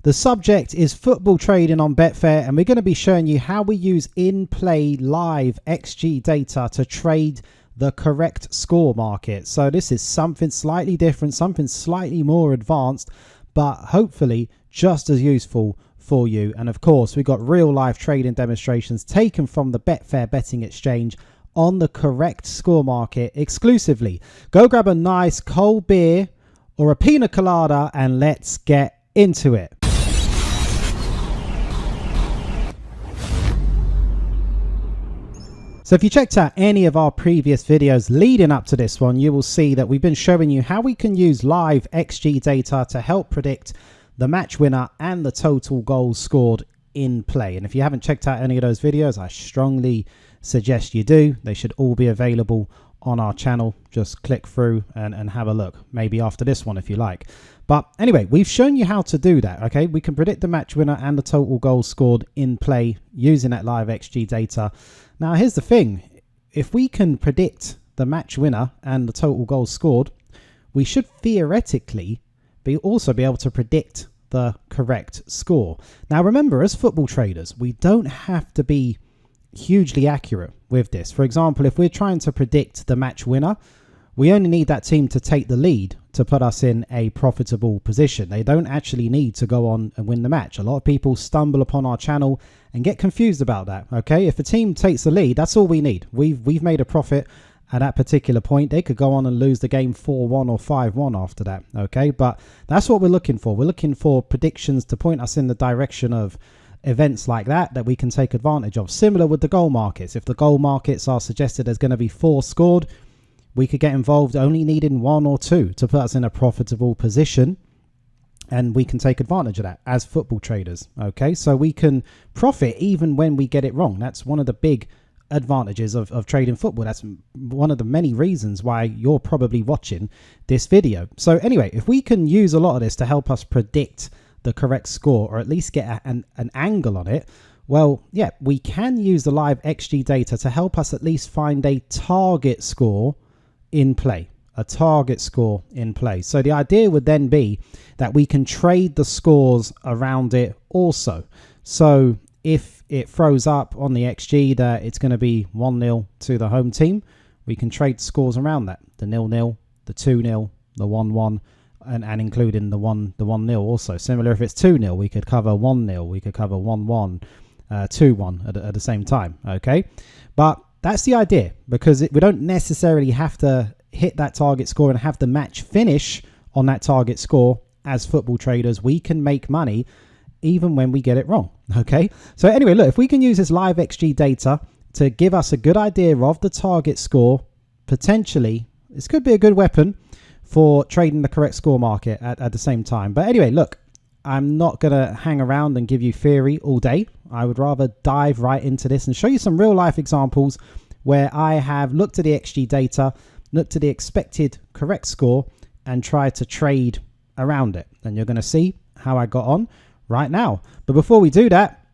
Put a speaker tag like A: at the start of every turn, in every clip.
A: The subject is football trading on Betfair, and we're going to be showing you how we use in-play live XG data to trade the correct score market. So this is something slightly different, something slightly more advanced, but hopefully just as useful for you. And of course, we've got real life trading demonstrations taken from the Betfair Betting Exchange on the correct score market exclusively. Go grab a nice cold beer or a pina colada and let's get into it. So if you checked out any of our previous videos leading up to this one, you will see that we've been showing you how we can use live XG data to help predict the match winner and the total goals scored in play. And if you haven't checked out any of those videos, I strongly suggest you do. They should all be available on our channel. Just click through and have a look, maybe after this one if you like. But anyway, we've shown you how to do that. Okay, we can predict the match winner and the total goals scored in play using that live XG data. Now here's the thing, if we can predict the match winner and the total goals scored, we should theoretically also be able to predict the correct score. Now remember, as football traders, we don't have to be hugely accurate with this. For example, if we're trying to predict the match winner, we only need that team to take the lead to put us in a profitable position. They don't actually need to go on and win the match. A lot of people stumble upon our channel and get confused about that. Okay, if a team takes the lead, that's all we need. We've made a profit at that particular point. They could go on and lose the game 4-1 or 5-1 after that. Okay, but that's what we're looking for. We're looking for predictions to point us in the direction of events like that we can take advantage of. Similar with the goal markets. If the goal markets are suggested there's going to be 4 scored, we could get involved only needing 1 or 2 to put us in a profitable position, and we can take advantage of that as football traders. Okay, so we can profit even when we get it wrong. That's one of the big advantages of trading football. That's one of the many reasons why you're probably watching this video. So anyway, if we can use a lot of this to help us predict the correct score, or at least get an angle on it, well, yeah, we can use the live XG data to help us at least find a target score in play. A target score in play. So the idea would then be that we can trade the scores around it also. So if it throws up on the XG that it's going to be 1-0 to the home team, we can trade scores around that. The 0-0, the 2-0, the 1-1, and including the 1-0 also. Similar, if it's 2-0, we could cover 1-0, we could cover 1-1, 2-1 at the same time. Okay, but that's the idea, because we don't necessarily have to hit that target score and have the match finish on that target score. As football traders, we can make money even when we get it wrong. Okay, so anyway, look, if we can use this live XG data to give us a good idea of the target score, potentially this could be a good weapon for trading the correct score market at the same time. But anyway, look, I'm not going to hang around and give you theory all day. I would rather dive right into this and show you some real life examples where I have looked at the XG data, looked at the expected correct score, and tried to trade around it. And you're going to see how I got on right now. But before we do that,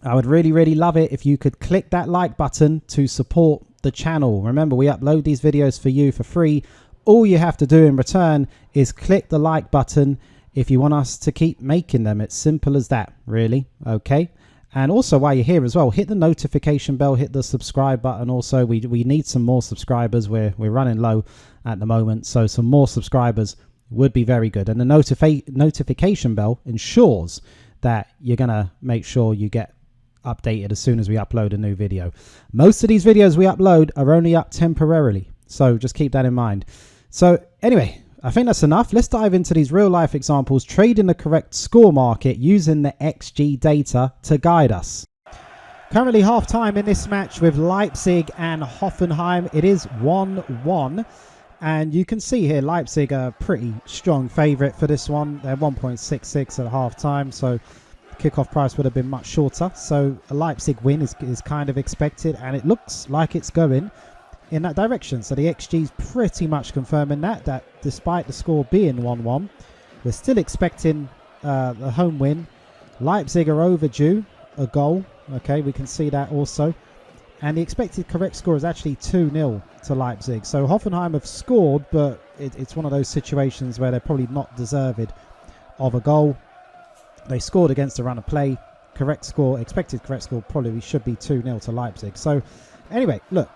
A: I would really love it if you could click that like button to support the channel. Remember, we upload these videos for you for free. All you have to do in return is click the like button if you want us to keep making them. It's simple as that, really. Okay, and also while you're here as well, hit the notification bell, hit the subscribe button. Also, we need some more subscribers. We're running low at the moment, so some more subscribers would be very good. And the notification bell ensures that you're gonna make sure you get updated as soon as we upload a new video. Most of these videos we upload are only up temporarily, so just keep that in mind. So anyway, I think that's enough. Let's dive into these real life examples, trading the correct score market using the XG data to guide us. Currently half time in this match with Leipzig and Hoffenheim. It is 1-1. And you can see here Leipzig are a pretty strong favourite for this one. They're 1.66 at half time, so the kickoff price would have been much shorter. So a Leipzig win is kind of expected, and it looks like it's going in that direction. So the XG is pretty much confirming that despite the score being 1-1, we're still expecting the home win. Leipzig are overdue a goal. Okay, we can see that also. And the expected correct score is actually 2-0 to Leipzig. So Hoffenheim have scored, but it's one of those situations where they're probably not deserved of a goal. They scored against a run of play. Correct score, expected correct score probably should be 2-0 to Leipzig. So anyway, look,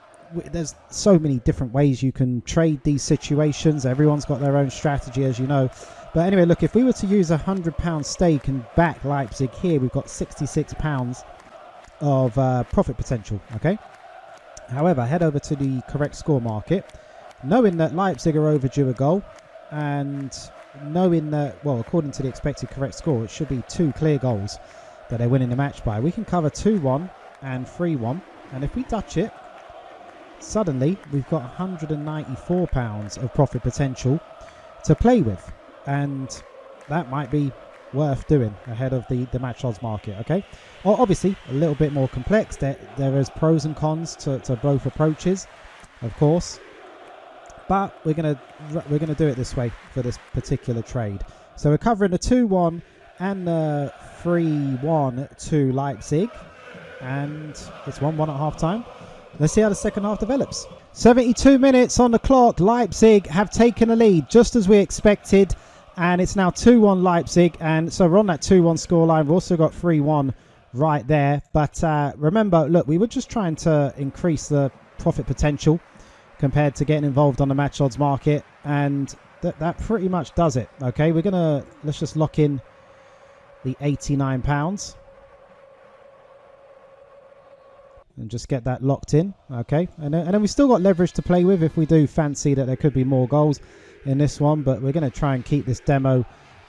A: there's so many different ways you can trade these situations. Everyone's got their own strategy, as you know. But anyway, look, if we were to use £100 stake and back Leipzig here, we've got £66 of profit potential, okay? However, head over to the correct score market, knowing that Leipzig are overdue a goal, and knowing that, well, according to the expected correct score, it should be 2 clear goals that they're winning the match by. We can cover 2-1 and 3-1, and if we touch it, suddenly we've got £194 of profit potential to play with, and that might be worth doing ahead of the match odds market, okay? Obviously a little bit more complex. There is pros and cons to both approaches, of course, but we're gonna do it this way for this particular trade. So we're covering the 2-1 and the 3-1 to Leipzig, and it's 1-1 at half time. Let's see how the second half develops. 72 minutes on the clock. Leipzig have taken a lead just as we expected, and it's now 2-1 Leipzig, and so we're on that 2-1 scoreline. We've also got 3-1 right there, but remember, look, we were just trying to increase the profit potential compared to getting involved on the match odds market, and that pretty much does it. Okay, let's just lock in the £89 and just get that locked in. Okay, and then we've still got leverage to play with if we do fancy that there could be more goals in this one, but we're going to try and keep this demo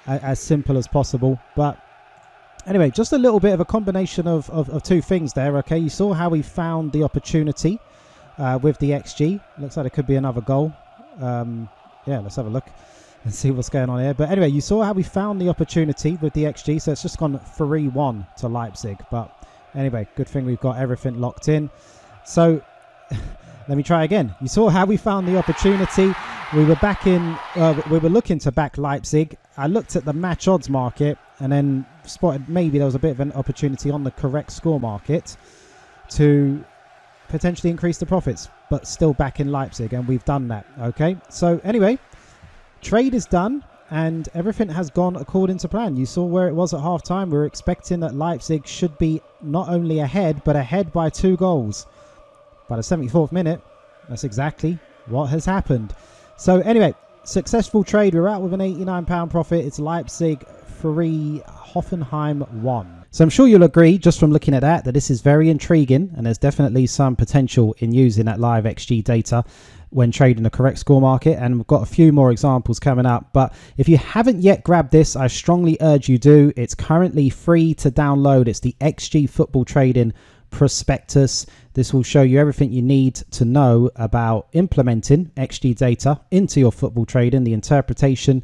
A: as simple as possible. But anyway, just a little bit of a combination of two things there. Okay, you saw how we found the opportunity with the XG. Looks like it could be another goal. Yeah, let's have a look and see what's going on here. But anyway, you saw how we found the opportunity with the XG, so it's just gone 3-1 to Leipzig. But anyway, good thing we've got everything locked in. So let me try again. You saw how we found the opportunity. We were looking to back Leipzig. I looked at the match odds market and then spotted maybe there was a bit of an opportunity on the correct score market to potentially increase the profits, but still back in Leipzig, and we've done that. Okay, so anyway, trade is done and everything has gone according to plan. You saw where it was at half time. We were expecting that Leipzig should be not only ahead, but ahead by 2 goals. By the 74th minute, that's exactly what has happened. So anyway, successful trade. We're out with an £89 profit. It's Leipzig 3, Hoffenheim 1. So I'm sure you'll agree, just from looking at that this is very intriguing, and there's definitely some potential in using that live XG data when trading the correct score market, and we've got a few more examples coming up. But if you haven't yet grabbed this, I strongly urge you do. It's currently free to download. It's the XG Football Trading Prospectus. This will show you everything you need to know about implementing XG data into your football trading, the interpretation,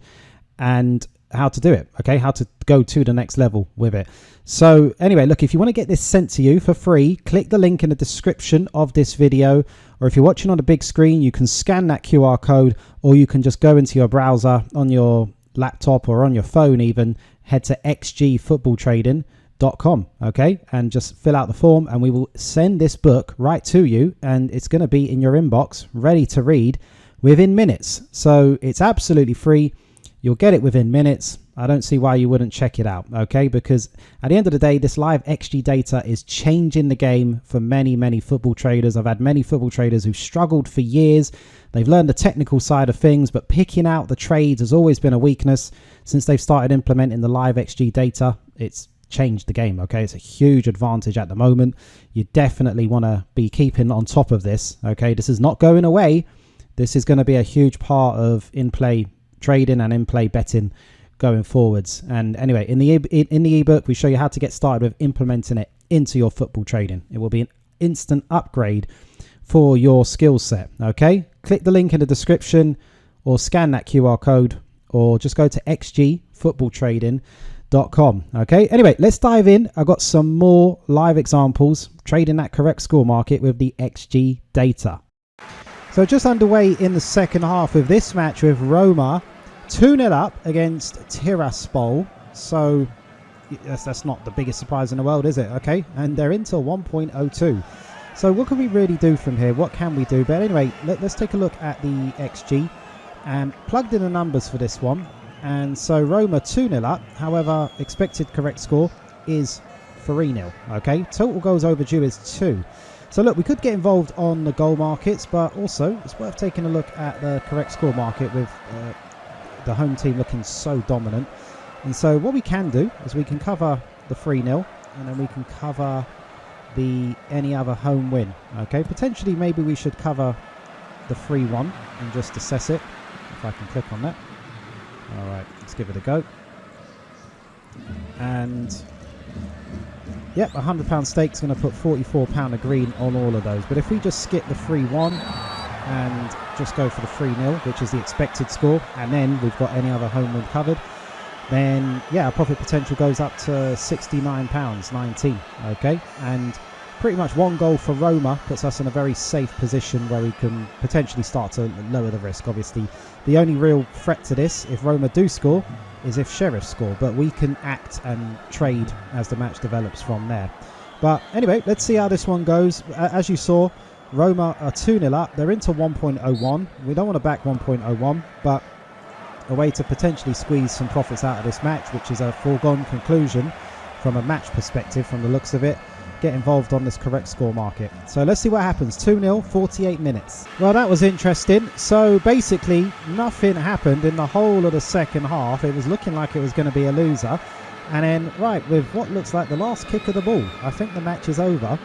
A: and how to do it, okay, how to go to the next level with it. So anyway, look, if you want to get this sent to you for free, click the link in the description of this video, or if you're watching on a big screen, you can scan that QR code, or you can just go into your browser on your laptop or on your phone even, head to xgfootballtrading.com, okay, and just fill out the form, and we will send this book right to you, and it's going to be in your inbox ready to read within minutes. So it's absolutely free. You'll get it within minutes. I don't see why you wouldn't check it out, okay? Because at the end of the day, this live XG data is changing the game for many, many football traders. I've had many football traders who've struggled for years. They've learned the technical side of things, but picking out the trades has always been a weakness. Since they've started implementing the live XG data, it's changed the game, okay? It's a huge advantage at the moment. You definitely want to be keeping on top of this, okay? This is not going away. This is going to be a huge part of in-play trading and in-play betting going forwards. And anyway, in the ebook, we show you how to get started with implementing it into your football trading. It will be an instant upgrade for your skill set, okay? Click the link in the description, or scan that QR code, or just go to xgfootballtrading.com, okay? Anyway, let's dive in. I've got some more live examples trading that correct score market with the XG data. So just underway in the second half of this match with Roma 2-0 up against Tiraspol. So that's not the biggest surprise in the world, is it? Okay, and they're into 1.02. So what can we really do from here? What can we do? But anyway, let's take a look at the XG and plugged in the numbers for this one. And so Roma 2-0 up. However, expected correct score is 3-0. Okay, total goals overdue is 2. So look, we could get involved on the goal markets, but also it's worth taking a look at the correct score market with the home team looking so dominant. And so what we can do is we can cover the 3-0, and then we can cover the any other home win. Okay, potentially maybe we should cover the 3-1 and just assess it. If I can click on that. All right, let's give it a go. And yep, £100 stake is going to put £44 of green on all of those. But if we just skip the 3-1 and just go for the 3-0, which is the expected score, and then we've got any other home win covered, then yeah, our profit potential goes up to £69.19. Okay, and pretty much one goal for Roma puts us in a very safe position where we can potentially start to lower the risk. Obviously, the only real threat to this, if Roma do score, is if Sheriff score, but we can act and trade as the match develops from there. But anyway, let's see how this one goes. As you saw, Roma are 2-0 up. They're into 1.01. We don't want to back 1.01, but a way to potentially squeeze some profits out of this match, which is a foregone conclusion from a match perspective from the looks of it. Get involved on this correct score market. So let's see what happens. 2-0, 48 minutes. Well, that was interesting. So basically nothing happened in the whole of the second half. It was looking like it was going to be a loser, and then right with what looks like the last kick of the ball, I think the match is over.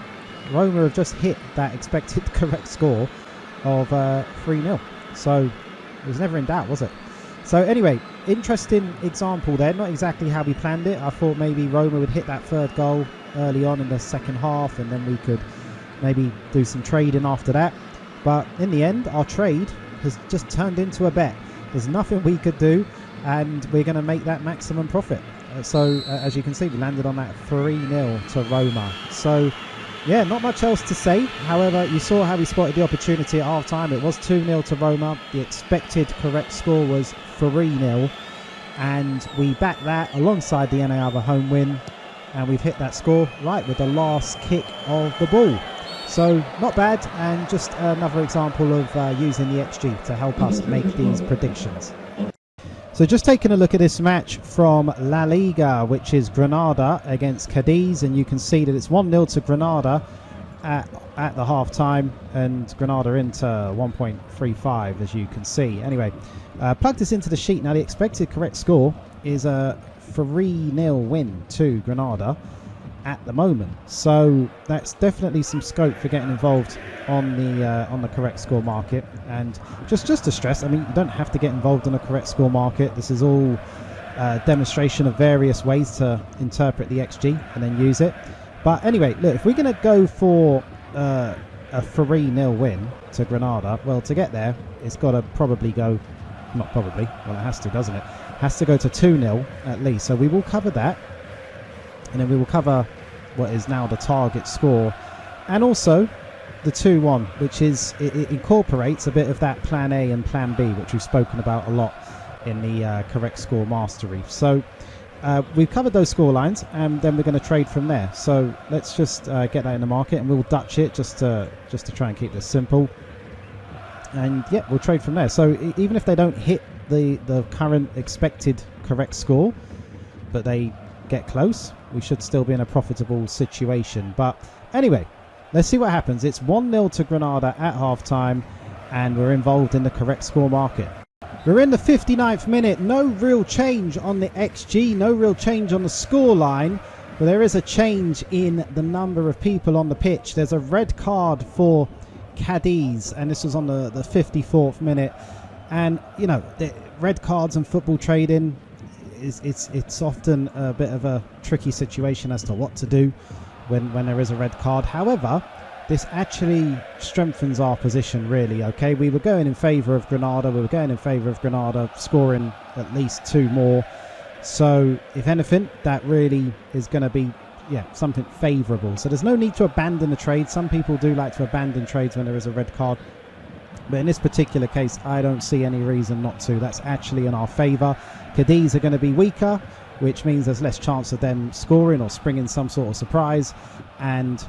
A: Roma have just hit that expected correct score of 3-0. So it was never in doubt, was it? So anyway, interesting example there. Not exactly how we planned it. I thought maybe Roma would hit that third goal early on in the second half, and then we could maybe do some trading after that. But in the end, our trade has just turned into a bet. There's nothing we could do, and we're going to make that maximum profit. So as you can see, we landed on that 3-0 to Roma. So yeah, not much else to say. However, you saw how we spotted the opportunity at half time. It was 2-0 to Roma. The expected correct score was 3-0, and we backed that alongside the NA other home win, and we've hit that score right with the last kick of the ball. So not bad, and just another example of using the XG to help us make these predictions. So just taking a look at this match from La Liga, which is Granada against Cadiz, and you can see that it's 1-0 to Granada at the half time, and Granada into 1.35, as you can see. Anyway, plug this into the sheet. Now the expected correct score is a 3-0 win to Granada at the moment, so that's definitely some scope for getting involved on the correct score market. And just to stress, I mean, you don't have to get involved in a correct score market. This is all demonstration of various ways to interpret the XG and then use it. But anyway, look, if we're going to go for a 3-0 win to Granada, well, to get there, it's got to probably go, not probably, well, it has to, doesn't it? Has to go to 2-0 at least. So we will cover that, and then we will cover what is now the target score, and also the 2-1, which is, it incorporates a bit of that plan A and plan B, which we've spoken about a lot in the correct score mastery. So we've covered those score lines, and then we're going to trade from there. So let's just get that in the market, and we'll Dutch it just to try and keep this simple. And yeah, we'll trade from there. So even if they don't hit the current expected correct score, but they get close, we should still be in a profitable situation. But anyway, let's see what happens. It's 1-0 to Granada at half time, and we're involved in the correct score market. We're in the 59th minute. No real change on the XG, no real change on the score line, but there is a change in the number of people on the pitch. There's a red card for Cadiz, and this was on the 54th minute. And you know, the red cards and football trading, it's often a bit of a tricky situation as to what to do when there is a red card. However, this actually strengthens our position, really. Okay, we were going in favour of Granada. We were going in favour of Granada scoring at least 2 more. So if anything, that really is going to be something favourable. So there's no need to abandon the trade. Some people do like to abandon trades when there is a red card, but in this particular case, I don't see any reason not to. That's actually in our favour. Cadiz are going to be weaker, which means there's less chance of them scoring or springing some sort of surprise, and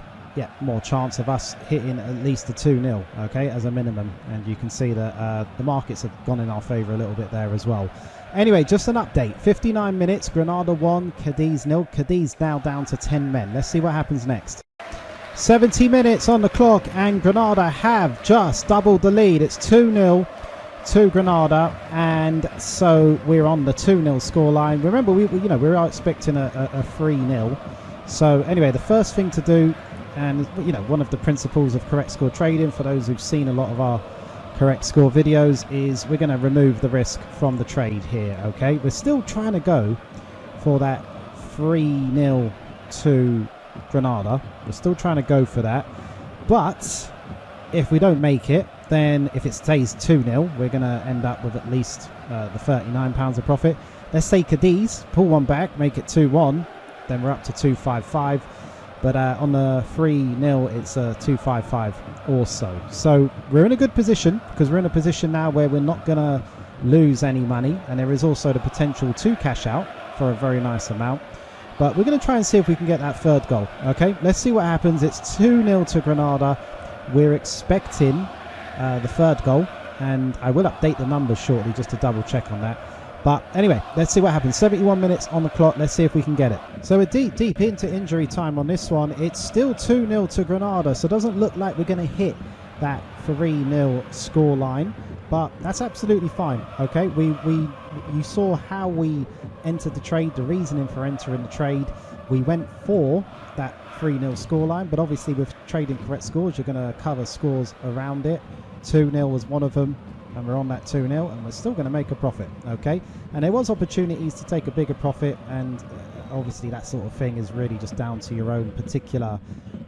A: more chance of us hitting at least a 2-0, okay, as a minimum. And you can see that the markets have gone in our favour a little bit there as well. Anyway, just an update. 59 minutes, Granada 1, Cadiz 0. Cadiz now down to 10 men. Let's see what happens next. 70 minutes on the clock, and Granada have just doubled the lead. It's 2-0 to Granada, and so we're on the 2-0 scoreline. Remember, we were expecting a 3-0. So anyway, the first thing to do, and one of the principles of correct score trading, for those who've seen a lot of our correct score videos, is we're going to remove the risk from the trade here. Okay, we're still trying to go for that 3-0 to Granada. We're still trying to go for that, but if we don't make it, then if it stays 2-0, we're going to end up with at least the £39 of profit. Let's say Cadiz pull one back, make it 2-1, then we're up to 255. But on the 3-0, it's 255 also. So we're in a good position, because we're in a position now where we're not going to lose any money, and there is also the potential to cash out for a very nice amount. But we're going to try and see if we can get that third goal. Okay, let's see what happens. It's 2-0 to Granada. We're expecting the third goal, and I will update the numbers shortly just to double check on that. But anyway, let's see what happens. 71 minutes on the clock. Let's see if we can get it. So we're deep into injury time on this one. It's still 2-0 to Granada, so it doesn't look like we're going to hit that 3-0 score line, but that's absolutely fine. Okay, you saw how we entered the trade, the reasoning for entering the trade. We went for that 3-0 score line, but obviously with trading correct scores, you're going to cover scores around it. 2-0 was one of them, and we're on that 2-0, and we're still going to make a profit. Okay, and there was opportunities to take a bigger profit, and obviously that sort of thing is really just down to your own particular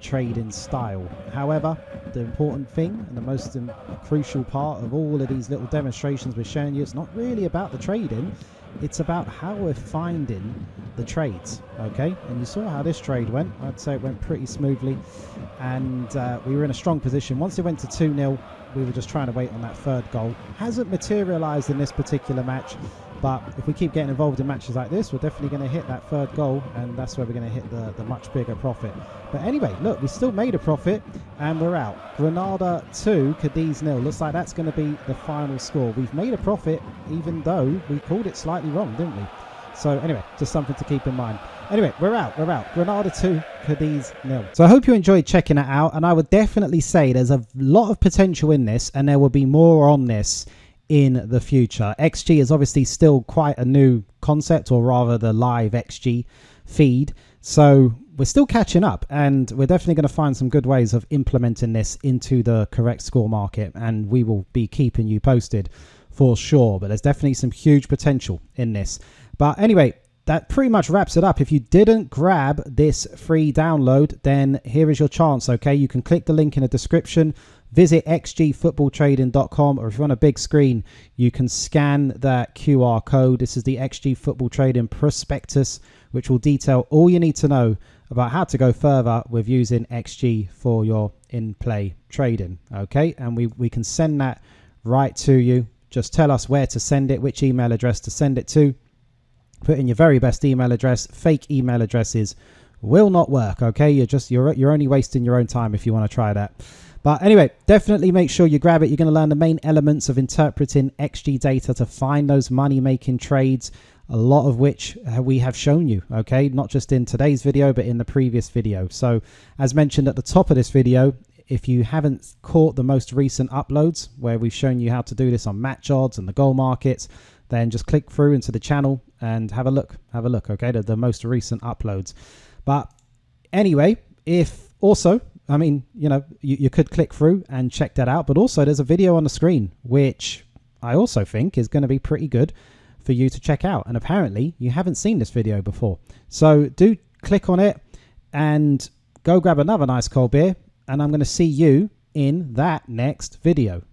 A: trading style. However, the important thing and the most crucial part of all of these little demonstrations we're showing you, it's not really about the trading, it's about how we're finding the trades. Okay, and you saw how this trade went. I'd say it went pretty smoothly, and we were in a strong position. Once it went to 2-0, we were just trying to wait on that third goal. Hasn't materialized in this particular match, but if we keep getting involved in matches like this, we're definitely going to hit that third goal, and that's where we're going to hit the much bigger profit. But anyway, look, we still made a profit, and we're out. Granada 2, Cadiz 0. Looks like that's going to be the final score. We've made a profit, even though we called it slightly wrong, didn't we? So anyway, just something to keep in mind. Anyway, we're out. Granada 2, Cadiz 0. So I hope you enjoyed checking it out, and I would definitely say there's a lot of potential in this, and there will be more on this in the future. XG is obviously still quite a new concept, or rather the live XG feed. So we're still catching up, and we're definitely going to find some good ways of implementing this into the correct score market, and we will be keeping you posted for sure. But there's definitely some huge potential in this. But anyway, that pretty much wraps it up. If you didn't grab this free download, then here is your chance. Okay, you can click the link in the description, visit xgfootballtrading.com, or if you're on a big screen, you can scan that QR code. This is the XG Football Trading Prospectus, which will detail all you need to know about how to go further with using XG for your in-play trading. Okay, and we can send that right to you. Just tell us where to send it, which email address to send it to. Put in your very best email address. Fake email addresses will not work. Okay, you're only wasting your own time if you want to try that. But anyway, definitely make sure you grab it. You're going to learn the main elements of interpreting XG data to find those money-making trades, a lot of which we have shown you, okay? Not just in today's video, but in the previous video. So as mentioned at the top of this video, if you haven't caught the most recent uploads where we've shown you how to do this on match odds and the goal markets, then just click through into the channel and have a look, okay? The most recent uploads. But anyway, if also, I mean, you could click through and check that out, but also there's a video on the screen, which I also think is going to be pretty good for you to check out. And apparently you haven't seen this video before. So do click on it and go grab another nice cold beer, and I'm going to see you in that next video.